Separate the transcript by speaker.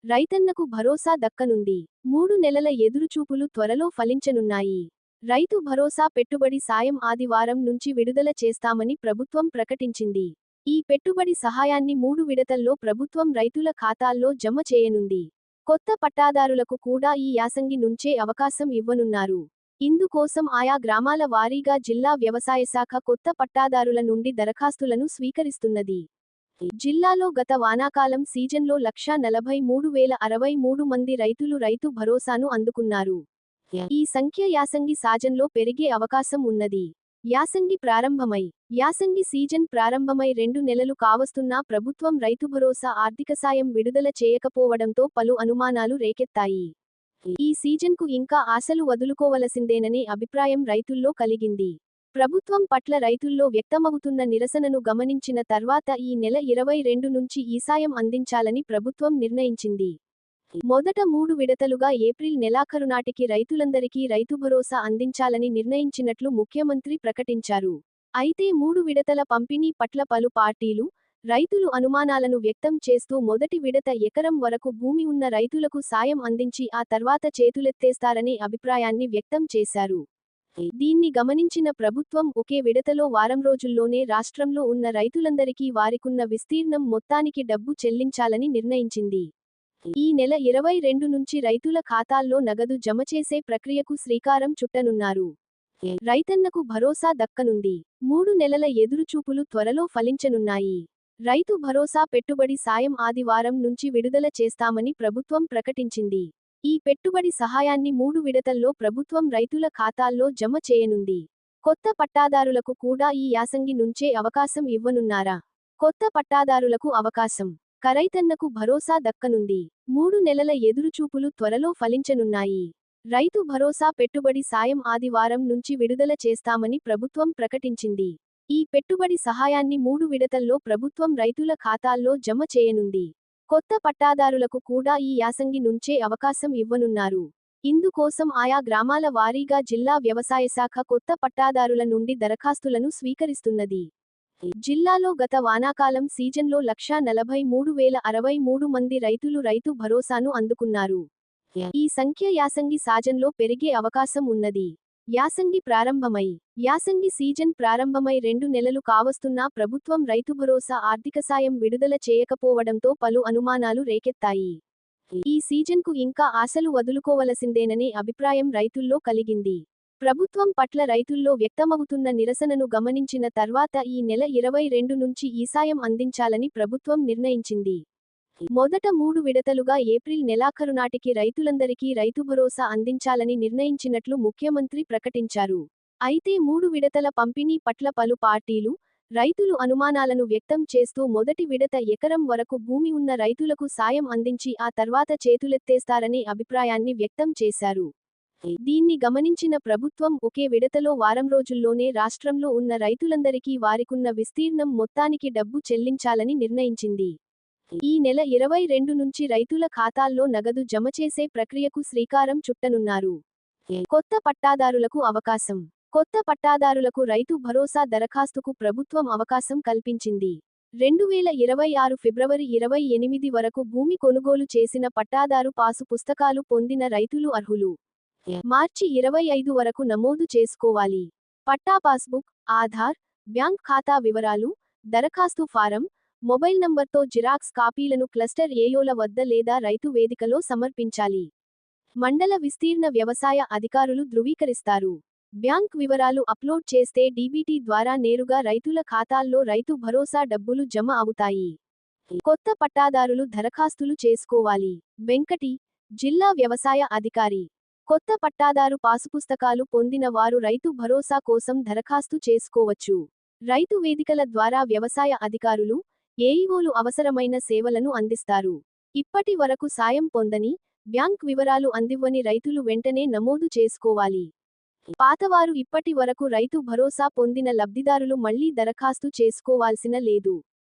Speaker 1: రైతన్నకు భరోసా దక్కనుంది. 3 నెలల ఎదురుచూపులు త్వరలో ఫలించనున్నాయి. రైతు భరోసా పెట్టుబడి సాయం ఆదివారం నుంచి విడుదల చేస్తామని ప్రభుత్వం ప్రకటించింది. ఈ పెట్టుబడి సహాయాన్ని 3 విడతల్లో ప్రభుత్వం రైతుల ఖాతాల్లో జమ చేయనుంది. కొత్త పట్టాదారులకు కూడా ఈ యాసంగి నుంచే అవకాశం ఇవ్వనున్నారు. ఇందుకోసం ఆయా గ్రామాల వారీగా జిల్లా వ్యవసాయశాఖ కొత్త పట్టాదారుల నుండి దరఖాస్తులను స్వీకరిస్తున్నది. జిల్లాలో గత వానాకాలం సీజన్లో 1,43,063 మంది రైతులు రైతు భరోసాను అందుకున్నారు. ఈ సంఖ్య యాసంగి సాజన్లో పెరిగే అవకాశం ఉన్నది. యాసంగి సీజన్ ప్రారంభమై 2 నెలలు కావస్తున్నా ప్రభుత్వం రైతు భరోసా ఆర్థిక సాయం విడుదల చేయకపోవడంతో పలు అనుమానాలు రేకెత్తాయి. ఈ సీజన్కు ఇంకా ఆశలు వదులుకోవలసిందేననే అభిప్రాయం రైతుల్లో కలిగింది. ప్రభుత్వం పట్ల రైతుల్లో వ్యక్తమవుతున్న నిరసనను గమనించిన తర్వాత ఈ నెల 22 నుంచి ఈ సాయం అందించాలని ప్రభుత్వం నిర్ణయించింది. మొదట 3 విడతలుగా ఏప్రిల్ నెలాఖరు నాటికి రైతులందరికీ రైతు భరోసా అందించాలని నిర్ణయించినట్లు ముఖ్యమంత్రి ప్రకటించారు. అయితే 3 విడతల పంపిణీ పట్ల పలు పార్టీలు, రైతులు అనుమానాలను వ్యక్తం చేస్తూ మొదటి విడత ఎకరం వరకు భూమి ఉన్న రైతులకు సాయం అందించి ఆ తర్వాత చేతులెత్తేస్తారనే అభిప్రాయాన్ని వ్యక్తం చేశారు. దీన్ని గమనించిన ప్రభుత్వం ఒకే విడతలో వారం రోజుల్లోనే రాష్ట్రంలో ఉన్న రైతులందరికీ వారికున్న విస్తీర్ణం మొత్తానికి డబ్బు చెల్లించాలని నిర్ణయించింది. ఈ నెల 22 నుంచి రైతుల ఖాతాల్లో నగదు జమ చేసే ప్రక్రియకు శ్రీకారం చుట్టనున్నారు. రైతన్నకు భరోసా దక్కనుంది. 3 నెలల ఎదురుచూపులు త్వరలో ఫలించనున్నాయి. రైతు భరోసా పెట్టుబడి సాయం ఆదివారం నుంచి విడుదల చేస్తామని ప్రభుత్వం ప్రకటించింది. ఈ పెట్టుబడి సహాయాన్ని 3 విడతల్లో ప్రభుత్వం రైతుల ఖాతాల్లో జమ చేయనుంది. కొత్త పట్టాదారులకు కూడా ఈ యాసంగి నుంచే అవకాశం ఇవ్వనున్నారా? కొత్త పట్టాదారులకు అవకాశం. రైతన్నకు భరోసా దక్కనుంది. 3 నెలల ఎదురుచూపులు త్వరలో ఫలించనున్నాయి. రైతు భరోసా పెట్టుబడి సాయం ఆదివారం నుంచి విడుదల చేస్తామని ప్రభుత్వం ప్రకటించింది. ఈ పెట్టుబడి సహాయాన్ని 3 విడతల్లో ప్రభుత్వం రైతుల ఖాతాల్లో జమ చేయనుంది. కొత్త పట్టాదారులకు కూడా ఈ యాసంగి నుంచే అవకాశం ఇవ్వనున్నారు. ఇందుకోసం ఆయా గ్రామాల వారీగా జిల్లా వ్యవసాయశాఖ కొత్త పట్టాదారుల నుండి దరఖాస్తులను స్వీకరిస్తున్నది. జిల్లాలో గత వానాకాలం సీజన్లో 1,43,063 మంది రైతులు రైతు భరోసాను అందుకున్నారు. ఈ సంఖ్య యాసంగి సాజన్లో పెరిగే అవకాశం ఉన్నది. యాసంగి సీజన్ ప్రారంభమై 2 నెలలు కావస్తున్నా ప్రభుత్వం రైతు భరోసా ఆర్థిక సాయం విడుదల చేయకపోవడంతో పలు అనుమానాలు రేకెత్తాయి. ఈ సీజన్కు ఇంకా ఆశలు వదులుకోవలసిందేననే అభిప్రాయం రైతుల్లో కలిగింది. ప్రభుత్వం పట్ల రైతుల్లో వ్యక్తమవుతున్న నిరసనను గమనించిన తర్వాత ఈ నెల 22 నుంచి ఈ సాయం అందించాలని ప్రభుత్వం నిర్ణయించింది. మొదట 3 విడతలుగా ఏప్రిల్ నెలాఖరు నాటికి రైతులందరికీ రైతు భరోసా అందించాలని నిర్ణయించినట్లు ముఖ్యమంత్రి ప్రకటించారు. అయితే 3 విడతల పంపిణీ పట్ల పలు పార్టీలు, రైతులు అనుమానాలను వ్యక్తం చేస్తూ మొదటి విడత ఎకరం వరకు భూమి ఉన్న రైతులకు సాయం అందించి ఆ తర్వాత చేతులెత్తేస్తారనే అభిప్రాయాన్ని వ్యక్తం చేశారు. దీన్ని గమనించిన ప్రభుత్వం ఒకే విడతలో వారం రోజుల్లోనే రాష్ట్రంలో ఉన్న రైతులందరికీ వారికున్న విస్తీర్ణం మొత్తానికి డబ్బు చెల్లించాలని నిర్ణయించింది. ఈ నెల 22 నుంచి రైతుల ఖాతాల్లో నగదు జమ చేసే ప్రక్రియకు శ్రీకారం చుట్టనున్నారు. కొత్త పట్టాదారులకు అవకాశం. కొత్త పట్టాదారులకు రైతు భరోసా దరఖాస్తుకు ప్రభుత్వం అవకాశం కల్పించింది. 2026 ఫిబ్రవరి 28 వరకు భూమి కొనుగోలు చేసిన పట్టాదారు పాసు పుస్తకాలు పొందిన రైతులు అర్హులు. మార్చి 25 వరకు నమోదు చేసుకోవాలి. పట్టా పాస్బుక్, ఆధార్, బ్యాంక్ ఖాతా వివరాలు, దరఖాస్తు ఫారం, మొబైల్ నంబర్తో జిరాక్స్ కాపీలను క్లస్టర్ ఏయోల వద్ద లేదా రైతు వేదికలో సమర్పించాలి. మండల విస్తీర్ణ వ్యవసాయ అధికారులు ధృవీకరిస్తారు. బ్యాంక్ వివరాలు అప్లోడ్ చేస్తే డీబీటీ ద్వారా నేరుగా రైతుల ఖాతాల్లో రైతు భరోసా డబ్బులు జమ అవుతాయి. కొత్త పట్టాదారులు దరఖాస్తులు చేసుకోవాలి. వెంకటి, జిల్లా వ్యవసాయ అధికారి. కొత్త పట్టాదారు పాసుపుస్తకాలు పొందిన వారు రైతు భరోసా కోసం దరఖాస్తు చేసుకోవచ్చు. రైతు వేదికల ద్వారా వ్యవసాయ అధికారులు, ఏఈఓలు అవసరమైన సేవలను అందిస్తారు. ఇప్పటి వరకు సాయం పొందని, బ్యాంక్ వివరాలు అందివ్వని రైతులు వెంటనే నమోదు చేసుకోవాలి. పాతవారు ఇప్పటి వరకు రైతు భరోసా పొందిన లబ్ధిదారులు మళ్లీ దరఖాస్తు చేసుకోవాల్సిన లేదు.